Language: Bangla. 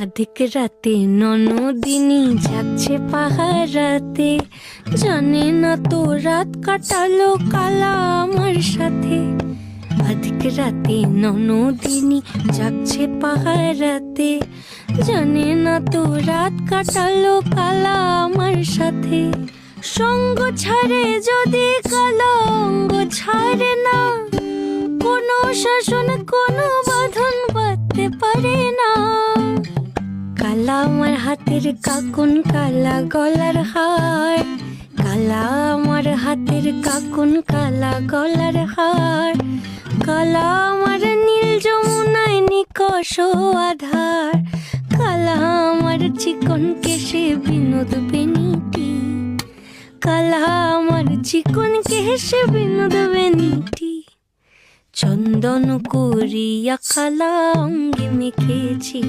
আধিক রাতে ননদিনী যাচ্ছে পাহারাতে, জানে না তো রাত কাটালো কালা আমার সাথে। আধিক রাতে ননদিনী যাচ্ছে পাহারাতে, জানে না তো রাত কাটালো কালা আমার সাথে। সঙ্গ ছাড়ে যদি কালা অঙ্গ ছাড়ে না, কোনো শাসন কোনো বাঁধন বাঁধতে পারে না। কালা আমার হাতের কাকুন কালা গলার হার, কালা আমার হাতের কাকুন কালা গলার হার। কালা আমার নীল যমুনায় নিকষ আধার, কালা আমার চিকন কেশে বিনোদ বেনিটি, কালা আমার চিকন কেশে বিনোদ বেনিটি। চন্দন করিয়া কালা অঙ্গে মেখেছি।